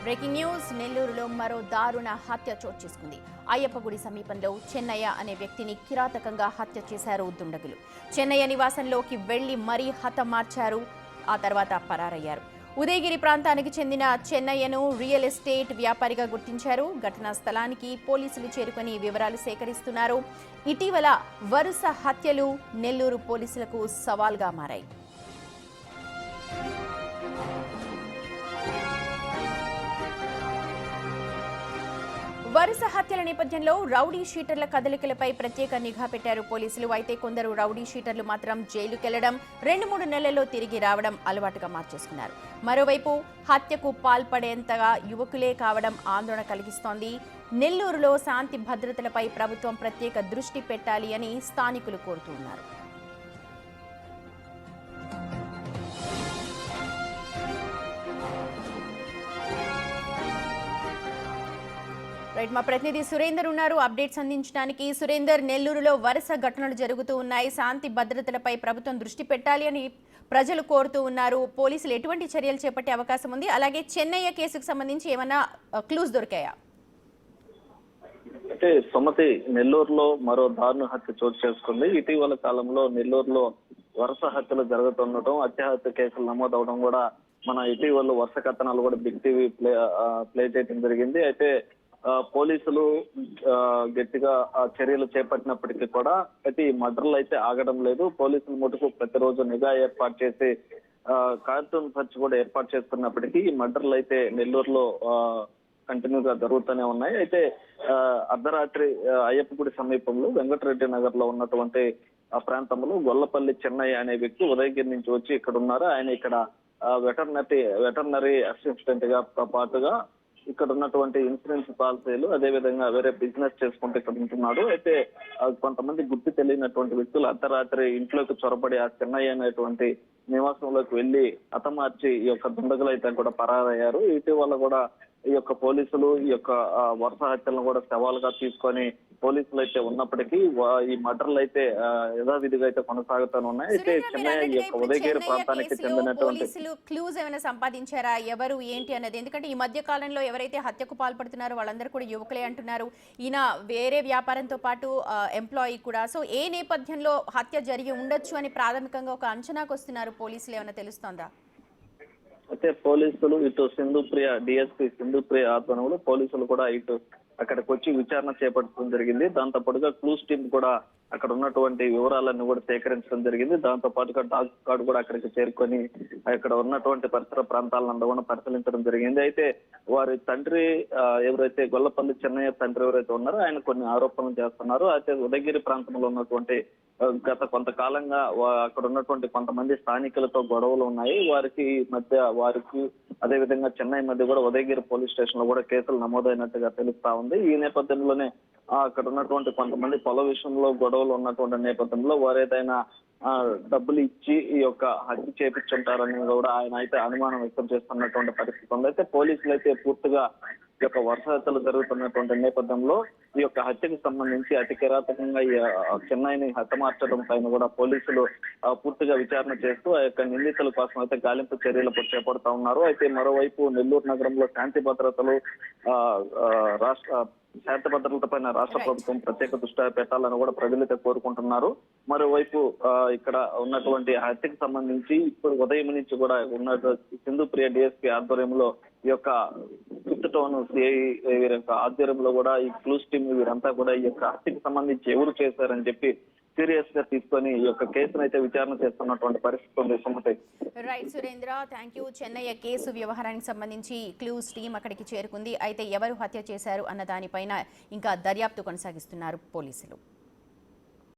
Breaking news నెల్లూరులో మరో దారుణ హత్య చోటు చేసుకుంది. అయ్యప్పగుడి సమీపంలో చెన్నయ్య అనే వ్యక్తిని కిరాతకంగా హత్య చేశారు దుండగులు. చెన్నయ్య నివాసంలోకి వెళ్లి మరీ హతమార్చారు. ఆ తర్వాత పరారయ్యారు. ఉదయగిరి ప్రాంతానికి చెందిన చెన్నయ్యను రియల్ ఎస్టేట్ వ్యాపారిగా గుర్తించారు. ఘటనా స్థలానికి పోలీసులు చేరుకుని వివరాలు సేకరిస్తున్నారు. ఇటీవల వరుస హత్యలు నెల్లూరు పోలీసులకు సవాల్గా మారాయి. వరుస హత్యల నేపథ్యంలో రౌడీ షీటర్ల కదలికలపై ప్రత్యేక నిఘా పెట్టారు పోలీసులు. అయితే కొందరు రౌడీ షీటర్లు మాత్రం జైలుకెళ్లడం, 2-3 నెలల్లో తిరిగి రావడం అలవాటుగా మార్చేసుకున్నారు. మరోవైపు హత్యకు పాల్పడేంతగా యువకులే కావడం ఆందోళన కలిగిస్తోంది. నెల్లూరులో శాంతి భద్రతలపై ప్రభుత్వం ప్రత్యేక దృష్టి పెట్టాలి అని స్థానికులు కోరుతున్నారు. రైట్, మా ప్రతినిధి సురేందర్ ఉన్నారు అప్డేట్స్ అందించడానికి. సురేందర్, నెల్లూరులో వరుస ఘటనలు జరుగుతూ ఉన్నాయి. శాంతి భద్రతలపై ప్రభుత్వం దృష్టి పెట్టాలి అని ప్రజలు కోరుతూ ఉన్నారు. పోలీసులు ఎటువంటి చర్యలు చేపట్టే అవకాశం ఉంది? అలాగే చెన్నయ్య కేసుకు సంబంధించి ఏమైనా క్లూస్ దొరికాయా? అంటే సుమతి, నెల్లూరులో మరో దారుణ హత్య చోటు చేసుకుంది. ఇటీవల కాలంలో నెల్లూరులో వరుస హత్యలు జరుగుతుండటం, హత్య కేసులు నమోదవడం కూడా మన ఇటీవల వరుస కథనాలు కూడా బిగ్ టీవీ ప్లే చేయడం జరిగింది. అయితే పోలీసులు గట్టిగా చర్యలు చేపట్టినప్పటికీ కూడా అయితే ఈ మర్డర్లు అయితే ఆగడం లేదు. పోలీసులు మటుకు ప్రతిరోజు నిఘా ఏర్పాటు చేసి కార్టూన్ సర్చ్ కూడా ఏర్పాటు చేస్తున్నప్పటికీ ఈ మర్డర్లు అయితే నెల్లూరులో కంటిన్యూగా జరుగుతూనే ఉన్నాయి. అయితే అర్ధరాత్రి అయ్యప్ప గుడి సమీపంలో వెంకటరెడ్డి నగర్ లో ఉన్నటువంటి ఆ ప్రాంతంలో గొల్లపల్లి చెన్నయ్య అనే వ్యక్తి ఉదయగిరి నుంచి వచ్చి ఇక్కడ ఉన్నారు. ఆయన ఇక్కడ వెటర్నరీ అసిస్టెంట్ గా పాటుగా ఇక్కడ ఉన్నటువంటి ఇన్సూరెన్స్ పాలసీలు, అదే విధంగా వేరే బిజినెస్ చేసుకుంటూ ఇక్కడ ఉంటున్నాడు. అయితే కొంతమంది గుర్తు తెలియనటువంటి వ్యక్తులు అర్ధరాత్రి ఇంట్లోకి చొరబడి ఆ చెన్నయ్య అనేటువంటి నివాసంలోకి వెళ్లి హతమార్చి ఈ యొక్క దుండగులు అయితే కూడా పరారయ్యారు. ఇటీవల కూడా ఈ యొక్క పోలీసులు ఈ యొక్క వరుస హత్యలను కూడా సవాలుగా తీసుకొని పోలీసులు అయితే ఉన్నప్పటికీ ఈ మర్డర్లు అయితే యథావిధిగా అయితే కొనసాగుతూనే ఉన్నాయి. అయితే చెన్నై ఈ యొక్క ఉదయగిరి ప్రాంతానికి చెందినటువంటి క్లూస్ ఏమైనా సంపాదించారా, ఎవరు ఏంటి అన్నది? ఎందుకంటే ఈ మధ్య కాలంలో ఎవరైతే హత్యకు పాల్పడుతున్నారో వాళ్ళందరూ కూడా యువకులే అంటున్నారు. ఈయన వేరే వ్యాపారంతో పాటు ఎంప్లాయీ కూడా. సో ఏ నేపథ్యంలో హత్య జరిగి ఉండొచ్చు అని ప్రాథమికంగా ఒక అంచనాకు వస్తున్నారు పోలీసులు, ఏమైనా తెలుస్తోందా? అయితే పోలీసులు ఇటు సింధుప్రియ డిఎస్పీ సింధుప్రియ ఆధ్వర్యంలో పోలీసులు కూడా ఇటు అక్కడికి వచ్చి విచారణ చేపట్టడం జరిగింది. దాంతో పాటుగా క్లూస్ టీమ్ కూడా అక్కడ ఉన్నటువంటి వివరాలన్నీ కూడా సేకరించడం జరిగింది. దాంతో పాటుగా డాగ్ స్క్వాడ్ కూడా అక్కడికి చేరుకొని అక్కడ ఉన్నటువంటి పరిసర ప్రాంతాలను కూడా పరిశీలించడం జరిగింది. అయితే వారి తండ్రి ఎవరైతే గొల్లపల్లి చెన్నయ్య తండ్రి ఎవరైతే ఉన్నారో ఆయన కొన్ని ఆరోపణలు చేస్తున్నారు. అయితే ఉదయగిరి ప్రాంతంలో ఉన్నటువంటి గత కొంతకాలంగా అక్కడ ఉన్నటువంటి కొంతమంది స్థానికులతో గొడవలు ఉన్నాయి. వారికి అదే విధంగా చెన్నై మధ్య కూడా ఉదయగిరి పోలీస్ స్టేషన్ లో కూడా కేసులు నమోదైనట్టుగా తెలుస్తా ఉంది. ఈ నేపథ్యంలోనే అక్కడ ఉన్నటువంటి కొంతమంది పొల విషయంలో గొడవలు ఉన్నటువంటి నేపథ్యంలో వారు ఏదైనా డబ్బులు ఇచ్చి ఈ యొక్క హత్య చేపించుంటారని కూడా ఆయన అయితే అనుమానం వ్యక్తం చేస్తున్నటువంటి పరిస్థితి ఉంది. అయితే పోలీసులు అయితే పూర్తిగా ఈ యొక్క వరుస హత్యలు జరుగుతున్నటువంటి నేపథ్యంలో ఈ యొక్క హత్యకు సంబంధించి అతి కిరాతకంగా ఈ చెన్నైని హతమార్చడం పైన కూడా పోలీసులు పూర్తిగా విచారణ చేస్తూ ఆ యొక్క నిందితుల కోసం అయితే గాలింపు చర్యలు చేపడతా ఉన్నారు. అయితే మరోవైపు నెల్లూరు నగరంలో శాంతి భద్రతలు శాంతి భద్రతలపైన రాష్ట్ర ప్రభుత్వం ప్రత్యేక దృష్టి పెట్టాలని కూడా ప్రజలైతే కోరుకుంటున్నారు. మరోవైపు ఇక్కడ ఉన్నటువంటి హత్యకు సంబంధించి ఇప్పుడు ఉదయం నుంచి కూడా ఉన్న సింధుప్రియ డిఎస్పీ ఆధ్వర్యంలో ఈ యొక్క ఫిఫ్త్ టౌన్ సిఐ వీరి యొక్క ఆధ్వర్యంలో కూడా ఈ క్లూస్ టీమ్ వీరంతా కూడా ఈ యొక్క హత్యకు సంబంధించి ఎవరు చేశారని చెప్పి సీరియస్ గా తీసుకొని ఈ యొక్క కేసును అయితే విచారణ చేస్తున్నటువంటి పరిస్థితి ఉంది. Sumathi. Right Surendra, thank you. Chennaiah కేసు వ్యవహారానికి సంబంధించి క్లూస్ టీమ్ అక్కడికి చేరుకుంది. అయితే ఎవరు హత్య చేశారు అన్న దానిపైన ఇంకా దర్యాప్తు కొనసాగిస్తున్నారు పోలీసులు.